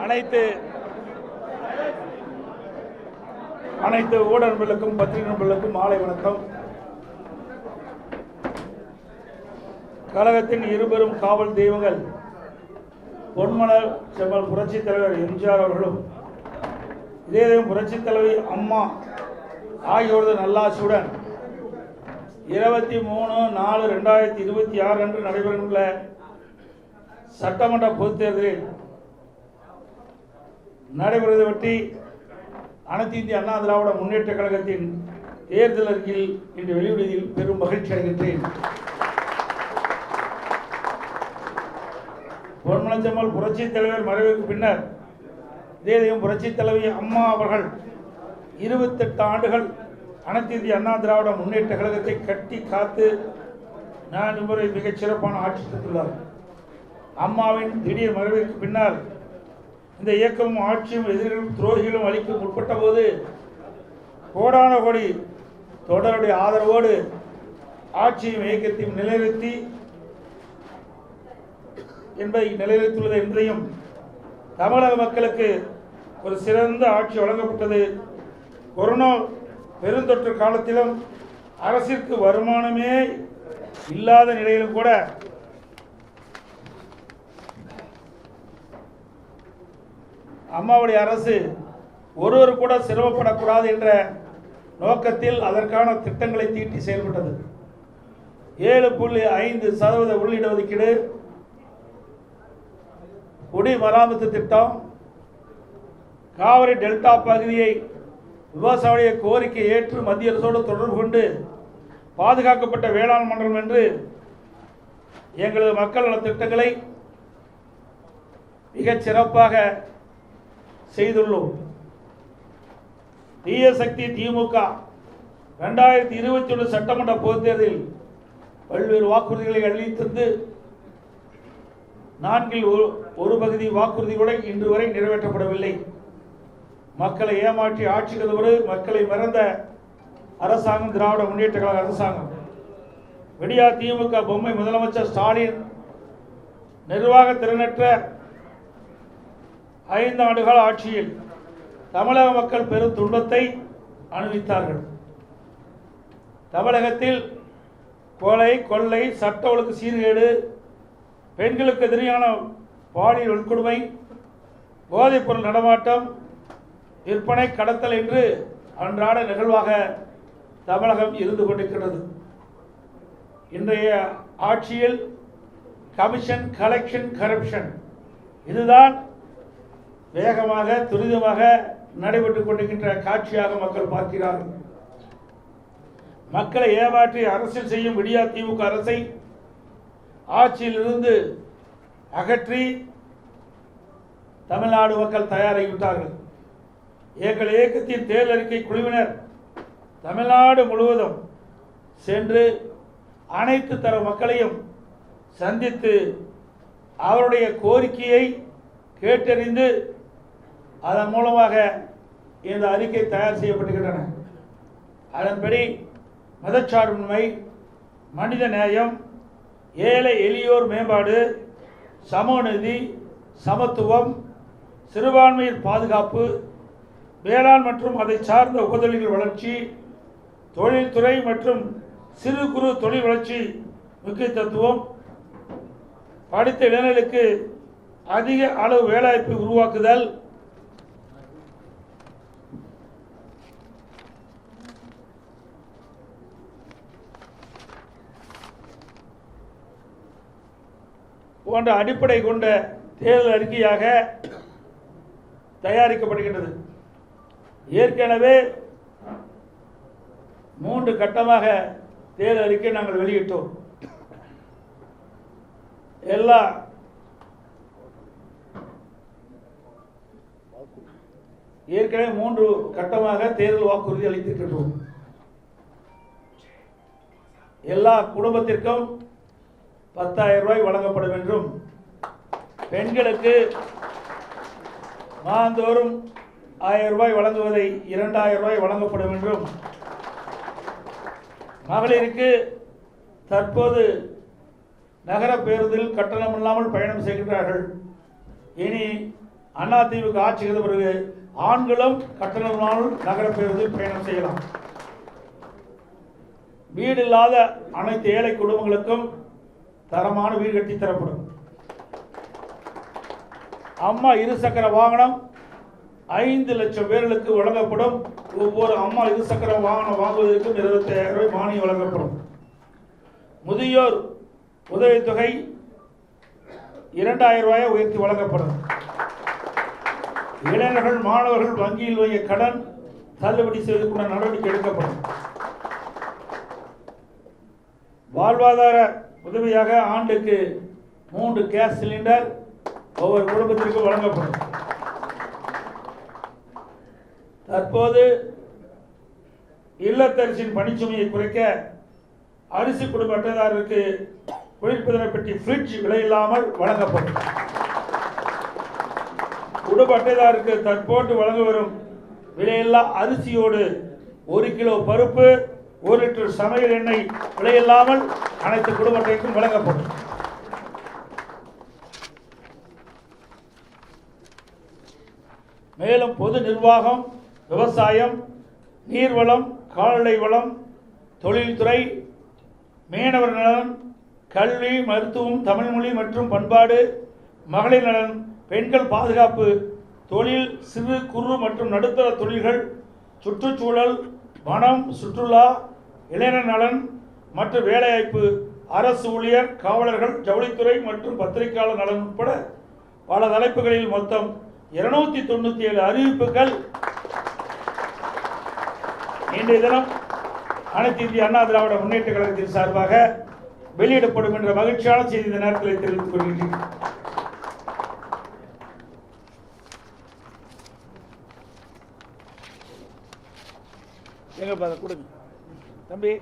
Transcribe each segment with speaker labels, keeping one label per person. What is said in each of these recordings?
Speaker 1: அனைத்து ஊடக நண்பர்களுக்கும் பத்திரிகை நண்பர்களுக்கும் மாலை வணக்கம். கழகத்தின் இருபெரும் காவல் தெய்வங்கள் பொன்மலர் செம்மல் புரட்சித் தலைவர் எம்ஜிஆர் அவர்களும் இதேதேவும் புரட்சித் தலைவி அம்மா ஆகியோரது நல்லாட்சியுடன் 23/4/2026 அன்று நடைபெறவுள்ள சட்டமன்ற பொதுத் தேர்தலில் நடைபெறுவதை ஒட்டி அனைத்து இந்திய அண்ணா திராவிட முன்னேற்ற கழகத்தின் தேர்தல் அறிக்கையில் இன்று வெளியிடுவதில் பெரும் மகிழ்ச்சி அடைகின்றேன். பொன்மனச்செம்மல் புரட்சித் தலைவர் மறைவுக்கு பின்னர் இதேதேவும் புரட்சித் தலைவி அம்மா அவர்கள் 28 ஆண்டுகள் அனைத்து இந்திய அண்ணா திராவிட முன்னேற்ற கழகத்தை கட்டி காத்து 4 முறை மிகச் சிறப்பான ஆட்சி பெற்றுள்ளார். அம்மாவின் திடீர் மறைவுக்கு பின்னால் இந்த இயக்கமும் ஆட்சியும் எதிரிகளும் துரோகிகளும் அளிக்க முற்பட்ட போது கோடான கோடி தொடருடைய ஆதரவோடு ஆட்சியும் இயக்கத்தையும் நிலைநிறுத்தி நிலைநிறுத்தியுள்ளது என்பதையும் தமிழக மக்களுக்கு ஒரு சிறந்த ஆட்சி வழங்கப்பட்டது. கொரோனா பெருந்தொற்று காலத்திலும் அரசிற்கு வருமானமே இல்லாத நிலையிலும் கூட அம்மாவுடைய அரசு ஒருவர் கூட சிரமப்படக்கூடாது என்ற நோக்கத்தில் அதற்கான திட்டங்களை தீட்டி செயல்பட்டது. 7.5% உள்ளிட ஒதுக்கீடு, குடிமராமத்து திட்டம், காவிரி டெல்டா பகுதியை விவசாய கோரிக்கை ஏற்று மத்திய அரசோடு தொடர்பு கொண்டு பாதுகாக்கப்பட்ட வேளாண் மண்டலம் என்று எங்களது மக்கள் நல திட்டங்களை மிகச் சிறப்பாக செய்துள்ளோம். தீய சக்தி திமுக 2021 சட்டமன்ற பொதுத் தேர்தலில் பல்வேறு வாக்குறுதிகளை அளித்தது. 4 பகுதி வாக்குறுதி கூட இன்று வரை நிறைவேற்றப்படவில்லை. மக்களை ஏமாற்றி ஆட்சிக்கு வந்தவர் மக்களை மறந்த அரசாங்கம் திராவிட முன்னேற்ற கழக அரசாங்கம். விடியா திமுக பொம்மை முதலமைச்சர் ஸ்டாலின் நிர்வாக திறனற்ற 5 ஆண்டுகால ஆட்சியில் தமிழக மக்கள் பெரும் துன்பத்தை அனுபவித்தார்கள். தமிழகத்தில் கொலை, கொள்ளை, சட்ட ஒழுங்கு சீர்கேடு, பெண்களுக்கு எதிரான பாலியல் வன்கொடுமை, போதைப்பொருள் நடமாட்டம், விற்பனை, கடத்தல் என்று அன்றாட நிகழ்வாக தமிழகம் இருந்து கொண்டிருக்கிறது. இன்றைய ஆட்சியில் கமிஷன், கலெக்ஷன், கரப்ஷன் இதுதான் வேகமாக துரிதமாக நடைபெற்றுக் கொண்டிருக்கின்ற காட்சியாக மக்கள் பார்க்கிறார்கள். மக்களை ஏமாற்றி அரசியல் செய்யும் விடியா திமுக அரசை ஆட்சியில் இருந்து அகற்றி தமிழ்நாடு மக்கள் தயாராகிவிட்டார்கள். எங்கள் இயக்கத்தின் தேர்தல் அறிக்கை குழுவினர் தமிழ்நாடு முழுவதும் சென்று அனைத்து தர மக்களையும் சந்தித்து அவருடைய கோரிக்கையை கேட்டறிந்து அதன் மூலமாக இந்த அறிக்கை தயார் செய்யப்பட்டுகின்றன. அதன்படி மதச்சார்பின்மை, மனித நேயம், ஏழை எளியோர் மேம்பாடு, சமநீதி, சமத்துவம், சிறுபான்மையின் பாதுகாப்பு, வேளாண் மற்றும் அதை சார்ந்த உபதொழில்கள் வளர்ச்சி, தொழில்துறை மற்றும் சிறு குறு தொழில் வளர்ச்சி முக்கியத்துவம், படித்த இளைஞர்களுக்கு அதிக அளவு வேலைவாய்ப்பை உருவாக்குதல், போன்ற அடிப்படை கொண்ட தேர்தல் அறிக்கையாக தயாரிக்கப்படுகின்றது. ஏற்கனவே 3 கட்டமாக தேர்தல் அறிக்கை நாங்கள் வெளியிட்டோம். ஏற்கனவே 3 கட்டமாக தேர்தல் வாக்குறுதி அளித்திருக்கிறோம். எல்லா குடும்பத்திற்கும் 10,000 ரூபாய் வழங்கப்படும் என்றும், பெண்களுக்கு மாதந்தோறும் 1000 ரூபாய் வழங்குவதை 2000 ரூபாய் வழங்கப்படும் என்றும், மகளிருக்கு தற்போது நகர பேருந்தில் கட்டணம் இல்லாமல் பயணம் செய்கின்றார்கள். இனி அதிமுக ஆட்சி செய்த பிறகு ஆண்களும் கட்டணமால் நகர பேருந்தில் பயணம் செய்யலாம். வீடு இல்லாத அனைத்து ஏழை குடும்பங்களுக்கும் தரமான வீடு கட்டி தரப்படும். அம்மா இருசக்கர வாகனம் 5 லட்சம் பேர்களுக்கு வழங்கப்படும். ஒவ்வொரு அம்மா இருசக்கர வாகனம் வாங்குவதற்கும் 25,000 ரூபாய் மானியம் வழங்கப்படும். முதியோர் உதவித்தொகை 2,000 ரூபாயை உயர்த்தி வழங்கப்படும். இளைஞர்கள் மாணவர்கள் வங்கியில் வைய கடன் தள்ளுபடி செய்வதற்குள்ள நடவடிக்கை எடுக்கப்படும். வாழ்வாதார உதவியாக ஆண்டுக்கு 3 கேஸ் சிலிண்டர் ஒவ்வொரு குடும்பத்திற்கும் வழங்கப்படும். தற்போது இல்லத்தரசின் பணிச்சுமையை குறைக்க அரிசி குடும்ப அட்டைதாரருக்கு குளிர்பதன பெட்டி ஃப்ரிட்ஜ் விலையில்லாமல் வழங்கப்படும். குடும்ப அட்டைதாருக்கு தற்போது வழங்க வரும் விலையில்லா அரிசியோடு 1 கிலோ பருப்பு 1 லிட்டர் சமையல் எண்ணெய் விலையில்லாமல் அனைத்து குடும்ப அட்டைக்கும் வழங்கப்படும். மேலும் பொது நிர்வாகம், விவசாயம், நீர்வளம், கால்நடை வளம், தொழில்துறை, மீனவர் நலன், கல்வி, மருத்துவம், தமிழ்மொழி மற்றும் பண்பாடு, மகளிர் நலன், பெண்கள் பாதுகாப்பு, தொழில், சிறு குறு மற்றும் நடுத்தர தொழில்கள், சுற்றுச்சூழல், வனம், சுற்றுலா, இளைஞர் நலன் மற்றும் வேலைவாய்ப்பு, அரசு ஊழியர், காவலர்கள், ஜவுளித்துறை மற்றும் பத்திரிகையாளர் நலன் உட்பட பல தலைப்புகளில் மொத்தம் 297 அறிவிப்புகள் இன்றைய தினம் அனைத்து இந்திய அண்ணா திராவிட முன்னேற்ற கழகத்தின் சார்பாக வெளியிடப்படும் என்ற மகிழ்ச்சியான செய்தி இந்த நேரத்தில் தெரிவித்துக் கொள்கிறேன். எங்க பாத கொடுங்க தம்பி.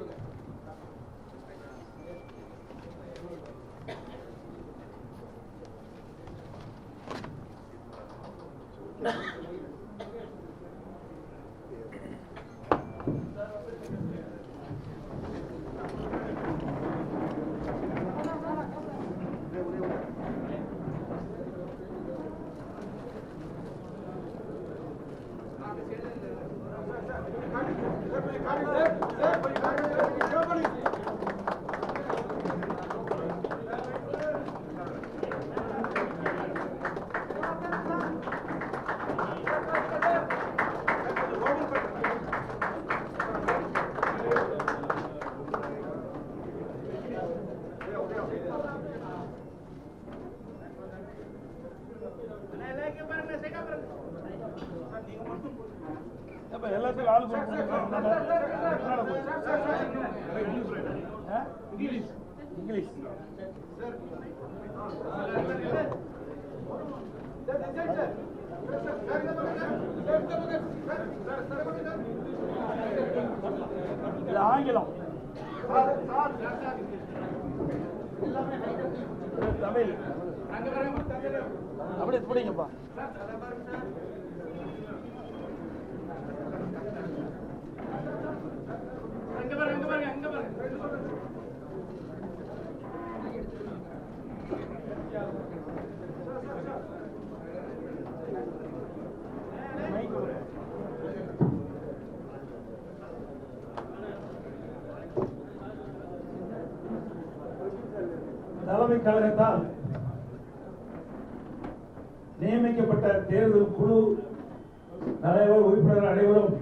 Speaker 1: எல்லாத்துக்கும் ஆள் இங்கிலீஷ் ஆங்கிலம் தமிழ் அப்படி பிடிங்கப்பா. தலைமை கழகத்தால் நியமிக்கப்பட்ட தேர்தல் குழு தலைவர் உறுப்பினர்கள் அனைவரும்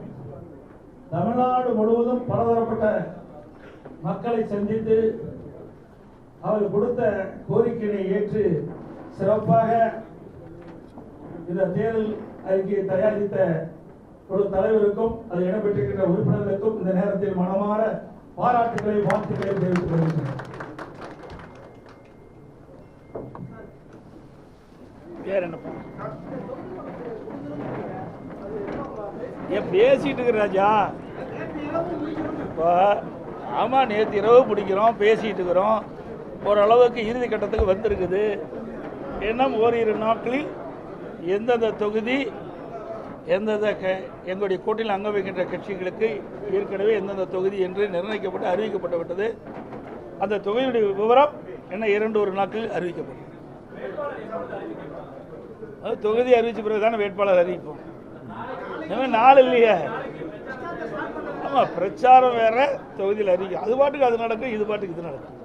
Speaker 1: தமிழ்நாடு முழுவதும் பலதரப்பட்ட மக்களை சந்தித்து அவர்கள் கொடுத்த கோரிக்கையை ஏற்று சிறப்பாக இந்த தேர்தல் அறிக்கையை தயாரித்த குழு தலைவருக்கும் அது இடம்பெற்றிருக்கின்ற உறுப்பினர்களுக்கும் இந்த நேரத்தில் மனமாற பாராட்டுகளை வாழ்த்துக்களை தெரிவித்துக் கொள்கிறேன். பேசிட்டு இருக்கிற ராஜா இப்போ ஆமா நேற்று இரவு பிடிக்கிறோம், பேசிட்டு இருக்கிறோம், ஓரளவுக்கு இறுதி கட்டத்துக்கு வந்திருக்குது. இன்னும் ஓரிரு நாட்களில் எந்தெந்த தொகுதி எந்தெந்த எங்களுடைய கூட்டணியில் அங்க வைக்கின்ற கட்சிகளுக்கு ஏற்கனவே எந்தெந்த தொகுதி என்று நிர்ணயிக்கப்பட்டு அறிவிக்கப்பட்டு விட்டது. அந்த தொகுதியுடைய விவரம் என்ன 2 நாட்களில் அறிவிக்கப்படும். அது தொகுதி அறிவிச்ச பிறகு தானே வேட்பாளர் அறிவிப்போம். இன்னும் நாள் இல்லையே. ஆமாம், பிரச்சாரம் வேற, தொகுதியில் அறிவிக்கும். அது பாட்டுக்கு அது நடக்கும், இது பாட்டுக்கு இது நடக்கும்.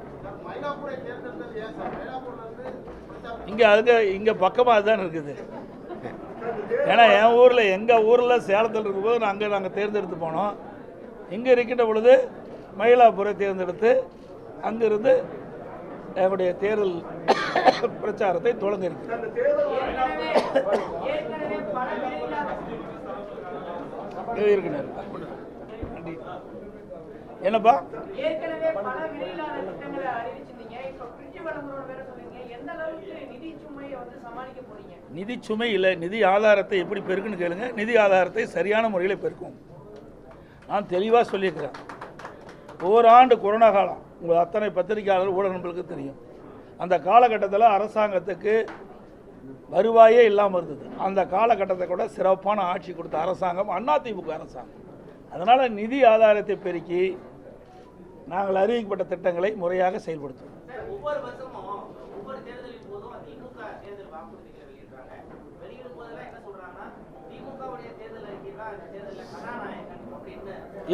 Speaker 1: இங்கே பக்கமாக அதுதான் இருக்குது. ஏன்னா என் ஊரில், எங்கள் ஊரில் சேலத்தில் இருக்கும்போது நாங்கள் தேர்ந்தெடுத்து போனோம். இங்கே இருக்கின்ற பொழுது மயிலாப்பூரை தேர்ந்தெடுத்து அங்கிருந்து எங்களுடைய தேர்தல் பிரச்சாரத்தை தொடங்க இருக்கு. என்னப்பா நிதி சுமை இல்லை, நிதி ஆதாரத்தை எப்படி பெருக்குன்னு கேளுங்க. நிதி ஆதாரத்தை சரியான முறையில் பெருக்கும். நான் தெளிவாக சொல்லியிருக்கிறேன். ஓராண்டு கொரோனா காலம் உங்கள் அத்தனை பத்திரிகையாளர் ஊடகங்களுக்கு தெரியும். அந்த காலகட்டத்தில் அரசாங்கத்துக்கு வருவாயே இல்லாமல் இருந்தது. அந்த காலகட்டத்தை கூட சிறப்பான ஆட்சி கொடுத்த அரசாங்கம் அதிமுக அரசாங்கம். அதனால் நிதி ஆதாரத்தை பெருக்கி நாங்கள் அறிவிக்கப்பட்ட திட்டங்களை முறையாக செயல்படுத்துவோம்.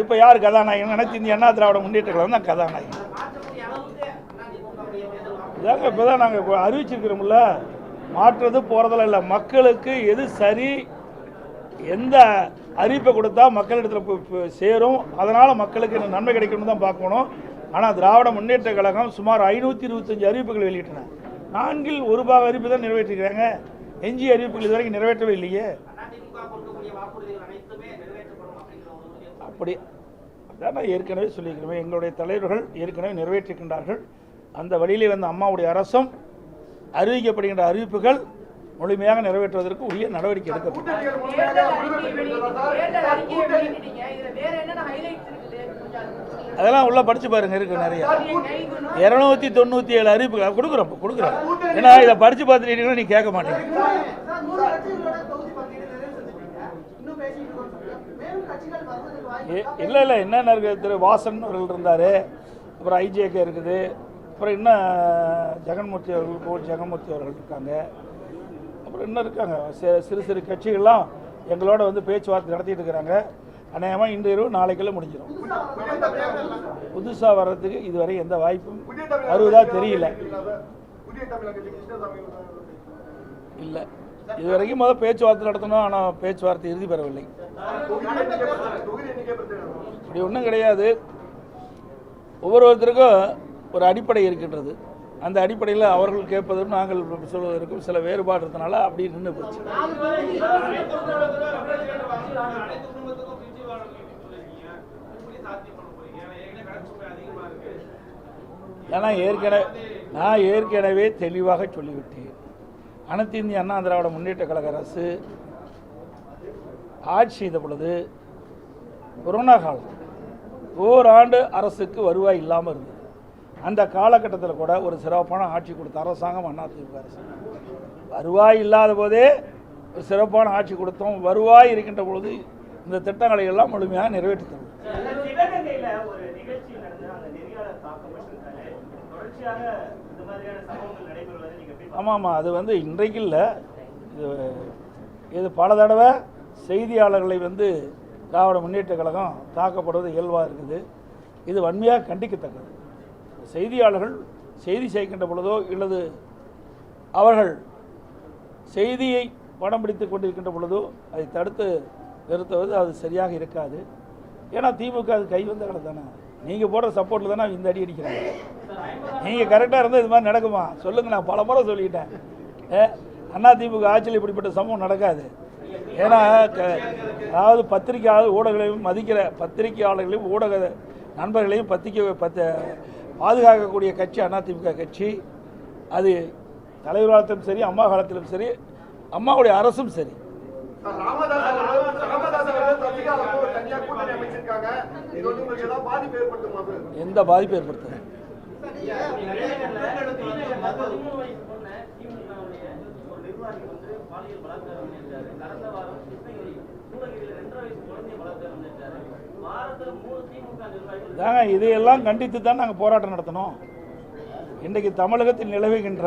Speaker 1: இப்போ யார் கதாநாயகன்? அனைத்து இந்திய அண்ணா திராவிட முன்னேற்ற கழகம் தான் கதாநாயகன். இதாங்க இப்போ தான் நாங்கள் அறிவிச்சிருக்கிறோம்ல, மாற்றுறது போகிறதில்ல. இல்லை, மக்களுக்கு எது சரி, எந்த அறிவிப்பை கொடுத்தா மக்களிடத்தில் சேரும், அதனால் மக்களுக்கு நன்மை கிடைக்கணும்னு தான் பார்க்கணும். ஆனால் திராவிட முன்னேற்ற கழகம் சுமார் 525 அறிவிப்புகள் வெளியிட்டன. 4இல் 1 பாக அறிவிப்பு தான் நிறைவேற்றிருக்கிறாங்க. எஞ்சிய அறிவிப்புகள் இதுவரைக்கும் நிறைவேற்றவே இல்லையே. அப்படி அதான் நான் ஏற்கனவே சொல்லியிருக்கிறேன். எங்களுடைய தலைவர்கள் ஏற்கனவே நிறைவேற்றிருக்கின்றார்கள். அந்த வழியிலே வந்த அம்மாவுடைய அரசும் அறிவிக்கப்படுகின்ற அறிவிப்புகள் முழுமையாக நிறைவேற்றுவதற்கு உரிய நடவடிக்கை எடுக்கப்படும். அதெல்லாம் உள்ள படிச்சு பாருங்க, இருக்கு நிறைய 297 அறிவிப்புகள் கொடுக்குறோம். ஏன்னா இதை படிச்சு பார்த்துட்டீங்கன்னா நீ கேட்க மாட்டீங்க. இல்லை என்னென்ன இருக்குது, திரு வாசன் அவர்கள் இருந்தார், அப்புறம் ஐஜேகே இருக்குது, அப்புறம் இன்னும் ஜெகன்மூர்த்தி அவர்கள் இருக்காங்க, அப்புறம் இன்னும் இருக்காங்க. சிறு சிறு கட்சிகள்லாம் எங்களோட வந்து பேச்சுவார்த்தை நடத்திட்டு இருக்கிறாங்க. அநேகமாக இன்று இரவு நாளைக்குள்ள முடிஞ்சிடும். புதுசாக வர்றதுக்கு இதுவரை எந்த வாய்ப்பும் வருவதா தெரியல. இல்லை, இதுவரைக்கும் முதல் பேச்சுவார்த்தை நடத்தணும். ஆனால் பேச்சுவார்த்தை இறுதி பெறவில்லை. இப்படி ஒன்றும் கிடையாது. ஒவ்வொருத்தருக்கும் ஒரு அடிப்படை இருக்கின்றது. அந்த அடிப்படையில் அவர்கள் கேட்பதும் நாங்கள் சொல்வதற்கும் சில வேறுபாடு இருந்தனால அப்படி நின்று போச்சு. ஏன்னா நான் ஏற்கனவே தெளிவாக சொல்லிவிட்டேன். அனைத்து இந்திய அண்ணா திராவிட முன்னேற்ற கழக அரசு ஆட்சி செய்த பொழுது கொரோனா காலம் ஓராண்டு அரசுக்கு வருவாய் இல்லாமல் இருந்தது. அந்த காலகட்டத்தில் கூட ஒரு சிறப்பான ஆட்சி கொடுத்த அரசாங்கம் அதிமுக அரசு. வருவாய் இல்லாத போதே ஒரு சிறப்பான ஆட்சி கொடுத்தோம். வருவாய் இருக்கின்ற பொழுது இந்த திட்டங்களை எல்லாம் முழுமையாக நிறைவேற்றி தரும். ஆமாம், அது வந்து இன்றைக்கு இல்லை, இது பல தடவை செய்தியாளர்களை வந்து திராவிட முன்னேற்ற கழகம் தாக்கப்படுவது இயல்பாக இருக்குது. இது வன்மையாக கண்டிக்கத்தக்கது. செய்தியாளர்கள் செய்தி செய்கின்ற பொழுதோ இல்லது அவர்கள் செய்தியை படம் பிடித்து கொண்டிருக்கின்ற பொழுதோ அதை தடுத்து நிறுத்துவது அது சரியாக இருக்காது. ஏன்னா திமுக அது கை வந்த கடை தானே. நீங்கள் போடுற சப்போர்ட்டில் தானே இந்த அடி அடிக்கிறாங்க. நீங்கள் கரெக்டாக இருந்தால் இது மாதிரி நடக்குமா சொல்லுங்கள். நான் பல முறை சொல்லிட்டேன், அதிமுக ஆட்சியில் இப்படிப்பட்ட சம்பவம் நடக்காது. ஏன்னா அதாவது பத்திரிகையாளர் ஊடகங்களையும் மதிக்கிற பத்திரிகையாளர்களையும் ஊடக நண்பர்களையும் பாதுகாக்கக்கூடிய கட்சி அதிமுக கட்சி. அது தலைவர் காலத்திலும் சரி, அம்மா காலத்திலும் சரி, அம்மாவுடைய அரசும் சரி. எந்த பாதிப்பு ஏற்படுத்துது? இதையெல்லாம் கண்டித்து தான் நாங்கள் போராட்டம் நடத்தணும். இன்றைக்கு தமிழகத்தில் நிலவுகின்ற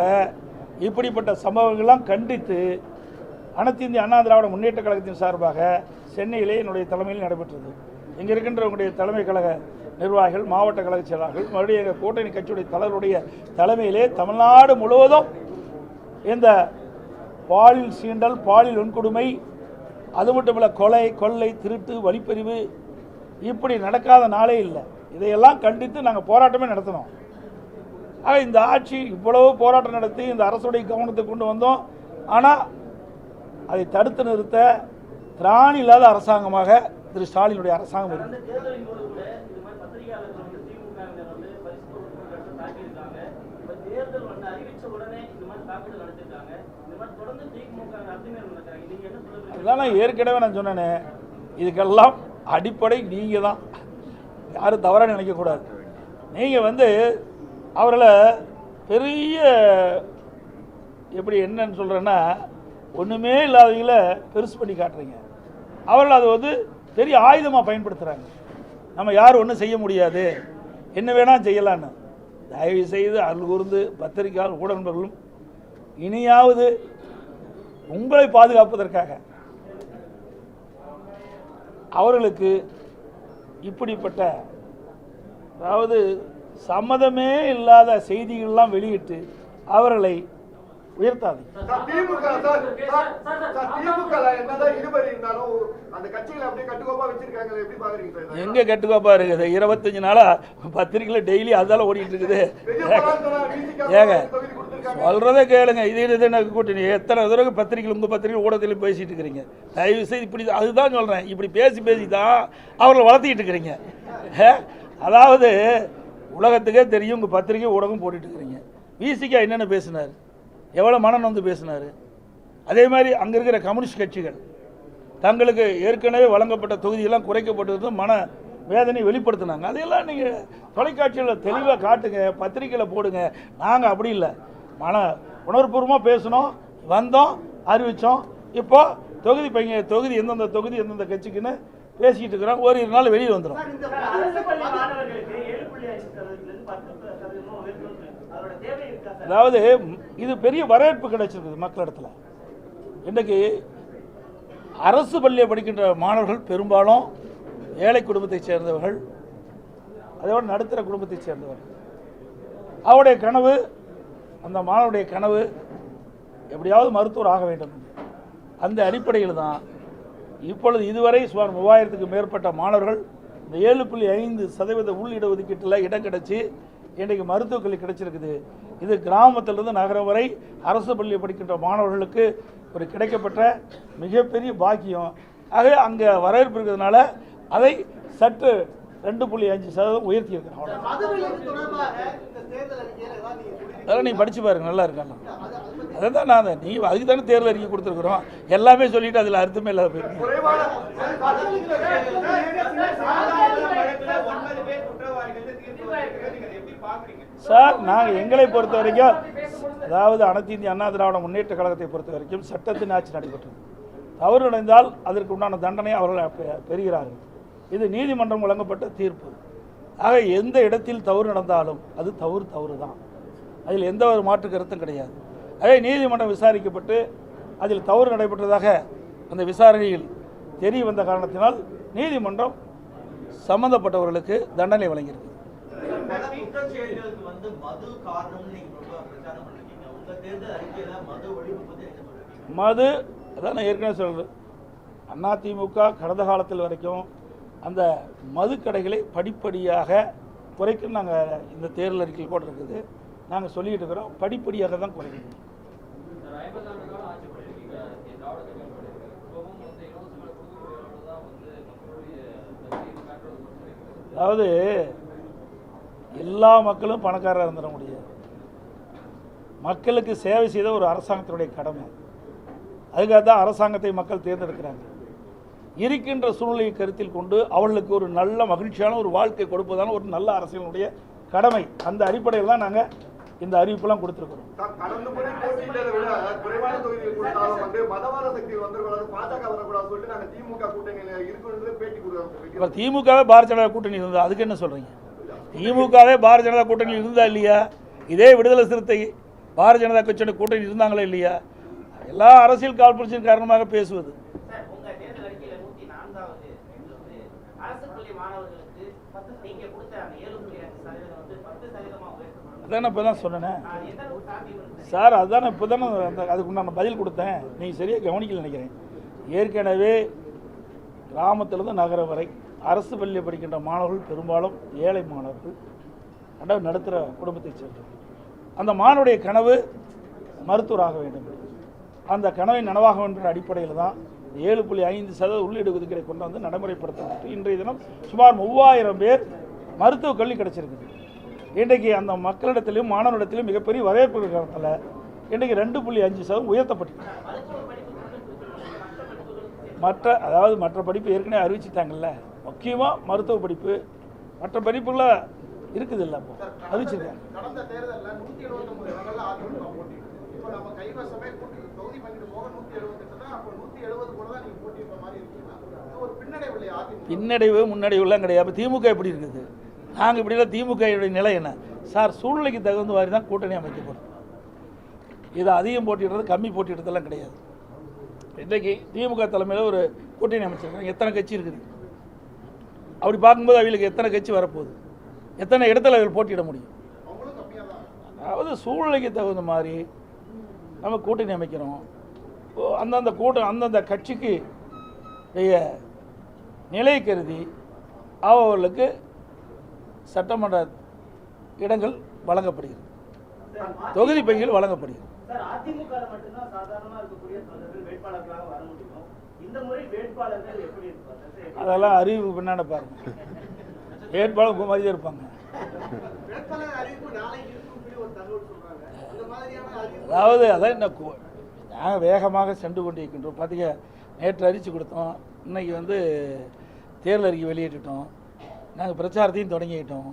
Speaker 1: இப்படிப்பட்ட சம்பவங்கள்லாம் கண்டித்து அனைத்து இந்திய அண்ணா திராவிட முன்னேற்ற கழகத்தின் சார்பாக சென்னையிலே என்னுடைய தலைமையில் நடைபெற்றது. இங்கே இருக்கின்ற உங்களுடைய தலைமை கழக நிர்வாகிகள், மாவட்ட கழக செயலாளர்கள், மறுபடியும் எங்கள் கூட்டணி கட்சியுடைய தலைவருடைய தலைமையிலே தமிழ்நாடு முழுவதும் இந்த பாலியல் சீண்டல், பாலியல் வன்கொடுமை, அது மட்டுமல்ல கொலை, கொள்ளை, திருட்டு, வழிப்பறிவு இப்படி நடக்காத நாளே இல்லை. இதையெல்லாம் கண்டித்து நாங்கள் போராட்டமே நடத்தினோம். ஆக இந்த ஆட்சி இவ்வளவு போராட்டம் நடத்தி இந்த அரசுடைய கவனத்தை கொண்டு வந்தோம். ஆனால் அதை தடுத்து நிறுத்த திராணி இல்லாத அரசாங்கமாக திரு ஸ்டாலினுடைய அரசாங்கம் இருக்கு. அதுதான் ஏற்கனவே நான் சொன்னேனே, இதுக்கெல்லாம் அடிப்படை நீங்கள் தான். யாரும் தவறாக நினைக்கக்கூடாது. நீங்கள் அவர்களை பெரிய எப்படி என்னன்னு சொல்கிறேன்னா, ஒன்றுமே இல்லாதவங்கள பெருசு பண்ணி காட்டுறீங்க. அவர்கள் அது பெரிய ஆயுதமாக பயன்படுத்துகிறாங்க. நம்ம யாரும் ஒன்றும் செய்ய முடியாது, என்ன வேணால் செய்யலான்னு. தயவு செய்து அருள் கூர்ந்து பத்திரிகையாளர் ஊடக நண்பர்களும் இனியாவது உங்களை பாதுகாப்பதற்காக அவர்களுக்கு இப்படிப்பட்ட சம்மதமே இல்லாத செய்திகள்லாம் வெளியிட்டு அவர்களை உயர்த்தாது. எங்க கட்டுக்கோப்பா இருக்குது? 25 நாளா பத்திரிகையில டெய்லி அதால ஓடிட்டு இருக்குது. ஏங்க சொல்றதே கேளுங்க. இது கூட்டணி எத்தனை தடவை பத்திரிகை உங்க பத்திரிகை ஊடகத்திலையும் பேசிட்டு இருக்கிறீங்க. தயவு செய்து இப்படி அதுதான் சொல்றேன். இப்படி பேசி தான் அவர்களை வளர்த்திட்டு இருக்கிறீங்க. அதாவது உலகத்துக்கே தெரியும், உங்க பத்திரிகை ஊடகம் போட்டுட்டு இருக்கிறீங்க. விசிகா என்னென்ன பேசினார், எவ்வளோ மனம் வந்து பேசினார். அதே மாதிரி அங்கே இருக்கிற கம்யூனிஸ்ட் கட்சிகள் தங்களுக்கு ஏற்கனவே வழங்கப்பட்ட தொகுதியெல்லாம் குறைக்கப்பட்டது மன வேதனை வெளிப்படுத்தினாங்க. அதையெல்லாம் நீங்கள் தொலைக்காட்சியில் தெளிவாக காட்டுங்க, பத்திரிகையில் போடுங்க. நாங்கள் அப்படி இல்லை, மன உணர்வுபூர்வமாக பேசணும், வந்தோம், அறிவித்தோம். இப்போ தொகுதி எந்தெந்த தொகுதி எந்தெந்த கட்சிக்குன்னு பேசிக்கிட்டு இருக்கிறோம். ஒரு 2 நாள் வெளியில் வந்துடும். அதாவது இது பெரிய வரவேற்பு கிடைச்சிருக்குது மக்களிடத்தில். இன்றைக்கு அரசு பள்ளியை படிக்கின்ற மாணவர்கள் பெரும்பாலும் ஏழை குடும்பத்தை சேர்ந்தவர்கள், அதோடு நடுத்தர குடும்பத்தை சேர்ந்தவர்கள். அவருடைய கனவு, அந்த மாணவருடைய கனவு எப்படியாவது மருத்துவர் ஆக வேண்டும். அந்த அடிப்படையில் தான் இப்பொழுது இதுவரை சுமார் 3000க்கு மேற்பட்ட மாணவர்கள் இந்த 7.5% உள் இடஒதுக்கீட்டில் இடம் கிடைச்சி இன்றைக்கு மருத்துவக் கல்வி கிடைச்சிருக்குது. இது கிராமத்திலிருந்து நகரம் வரை அரசு பள்ளியை படிக்கின்ற மாணவர்களுக்கு ஒரு கிடைக்கப்பட்ட மிகப்பெரிய பாக்கியம். ஆக அங்கே வரவேற்பு இருக்கிறதுனால அதை சற்று 2.5% உயர்த்தி இருக்கிறோம். அதெல்லாம் நீங்கள் படித்து பாருங்க, நல்லா இருக்காங்க. அதை தான் நீங்கள் அதுக்கு தானே தேர்தல் அறிக்கை கொடுத்துருக்குறோம். எல்லாமே சொல்லிவிட்டு அதில் அர்த்தமே இல்லாத போயிருக்கு. சார், நாங்கள் எங்களை பொறுத்த வரைக்கும், அதாவது அனைத்து இந்திய அண்ணா திராவிட முன்னேற்ற கழகத்தை பொறுத்த வரைக்கும் சட்டத்தின் ஆட்சி நடைபெற்றது. தவறு நடந்தால் அதற்கு உண்டான தண்டனை அவர்கள் பெறுகிறார்கள். இது நீதிமன்றம் வழங்கப்பட்ட தீர்ப்பு. ஆக எந்த இடத்தில் தவறு நடந்தாலும் அது தவறு தான். அதில் எந்த ஒரு மாற்று கருத்தும் கிடையாது. அதே நீதிமன்றம் விசாரிக்கப்பட்டு அதில் தவறு நடைபெற்றதாக அந்த விசாரணையில் தெரிய வந்த காரணத்தினால் நீதிமன்றம் சம்பந்தப்பட்டவர்களுக்கு தண்டனை வழங்கியிருக்கு. மது அதான் நான் ஏற்கனவே சொல்கிறேன். அதிமுக கடந்த காலத்தில் வரைக்கும் அந்த மது கடைகளை படிப்படியாக குறைக்கணும். நாங்கள் இந்த தேர்தல் அறிக்கையில் கூட இருக்குது, நாங்கள் சொல்லிகிட்டு இருக்கிறோம். படிப்படியாக தான் குறைக்கணும். அதாவது எல்லா மக்களும் பணக்காரராக இருந்துட முடியாது. மக்களுக்கு சேவை செய்த ஒரு அரசாங்கத்தினுடைய கடமை. அதுக்காக தான் அரசாங்கத்தை மக்கள் தேர்ந்தெடுக்கிறாங்க. இருக்கின்ற சூழ்நிலையை கருத்தில் கொண்டு அவர்களுக்கு ஒரு நல்ல மகிழ்ச்சியான ஒரு வாழ்க்கை கொடுப்பதான ஒரு நல்ல அரசியலுடைய கடமை. அந்த அடிப்படையில் தான் நாங்கள் இந்த அறிவிப்பெல்லாம் கொடுத்துருக்கிறோம். இப்போ திமுகவே பாரதிய ஜனதா கூட்டணி இருந்தால் அதுக்கு என்ன சொல்கிறீங்க? திமுகவே பாரதிய ஜனதா கூட்டணியில் இருந்தா இல்லையா? இதே விடுதலை சிறுத்தை பாரதிய ஜனதா கட்சியோட கூட்டணி இருந்தாங்களா இல்லையா? எல்லா அரசியல் காழ்ப்புணர்ச்சியின் காரணமாக பேசுவது. அதான் இப்போ தான் சொன்னேன் சார், அதுதான் இப்போ தானே அதுக்கு நான் பதில் கொடுத்தேன். நீங்கள் சரியாக கவனிக்கல நினைக்கிறேன். ஏற்கனவே கிராமத்திலிருந்து நகரம் வரை அரசு பள்ளியில் படிக்கின்ற மாணவர்கள் பெரும்பாலும் ஏழை மாணவர்கள், நடுத்தர குடும்பத்தை சேர்ந்தவர்கள். அந்த மாணவருடைய கனவு மருத்துவராக வேண்டும். அந்த கனவை நனவாக வேண்டும் அடிப்படையில் தான் 7.5% உள்ளீடு ஒதுக்கீடை கொண்டு வந்து நடைமுறைப்படுத்தப்பட்டு இன்றைய தினம் சுமார் 3000 பேர் மருத்துவக் கல்வி கிடைச்சிருக்குது. இன்றைக்கு அந்த மக்களிடத்திலும் மாணவரிடத்திலும் மிகப்பெரிய வரவேற்பு இருக்கிறதுனால இன்றைக்கு 2.5% உயர்த்தப்பட்டு மற்ற படிப்பு ஏற்கனவே அறிவிச்சுட்டாங்கல்ல. முக்கியமாக மருத்துவ படிப்பு, மற்ற படிப்புல இருக்குது இல்லை, அப்போ அறிவிச்சிருக்காங்க. பின்னடைவு முன்னடைவுலாம் கிடையாது. அப்போ திமுக எப்படி இருக்குது? நாங்கள் இப்படி இல்லை. திமுக நிலை என்ன சார்? சூழ்நிலைக்கு தகுந்த மாதிரி தான் கூட்டணி அமைக்கப்படும். இதை அதிகம் போட்டிடுறது கம்மி போட்டிடுறதெல்லாம் கிடையாது. இன்றைக்கு திமுக தலைமையில் ஒரு கூட்டணி அமைச்சிருக்காங்க. எத்தனை கட்சி இருக்குது? அப்படி பார்க்கும்போது அவங்களுக்கு எத்தனை கட்சி வரப்போகுது? எத்தனை இடத்துல அவர்கள் போட்டியிட முடியும்? அதாவது சூழ்நிலைக்கு தகுந்த மாதிரி நம்ம கூட்டணி அமைக்கிறோம். அந்தந்த கட்சிக்கு நிலை கருதி அவர்களுக்கு சட்டமன்ற இடங்கள் வழங்கப்படுகிறது, தொகுதி பங்கில் வழங்கப்படுகிறது. அதெல்லாம் அறிவு பின்னாடி பாருங்க. வேட்பாளர் மாதிரி தான் இருப்பாங்க. அதாவது அதான் நாங்கள் வேகமாக சென்று கொண்டிருக்கின்றோம். பார்த்தீங்க, நேற்று அறிவிச்சு கொடுத்தோம், இன்னைக்கு தேர்தல் அறிக்கை வெளியிட்டுட்டோம், நாங்கள் பிரச்சாரத்தையும் தொடங்கிட்டோம்.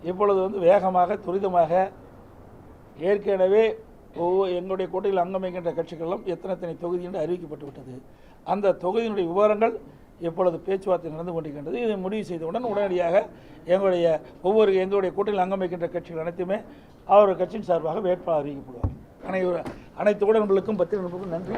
Speaker 1: இப்பொழுது வேகமாக துரிதமாக ஏற்கனவே எங்களுடைய கூட்டணியில் அங்கமைக்கின்ற கட்சிகளெல்லாம் எத்தனை தொகுதி என்று அறிவிக்கப்பட்டு விட்டது. அந்த தொகுதியினுடைய விவரங்கள் இப்பொழுது பேச்சுவார்த்தை நடந்து கொண்டிருக்கின்றது. இதை முடிவு செய்தவுடன் உடனடியாக எங்களுடைய கூட்டணியில் அங்கமைக்கின்ற கட்சிகள் அனைத்துமே அவர் கட்சியின் சார்பாக வேட்பாளர் அறிவிக்கப்படுவார். அனைத்து உடன்களுக்கும் பத்திரிகை நன்றி.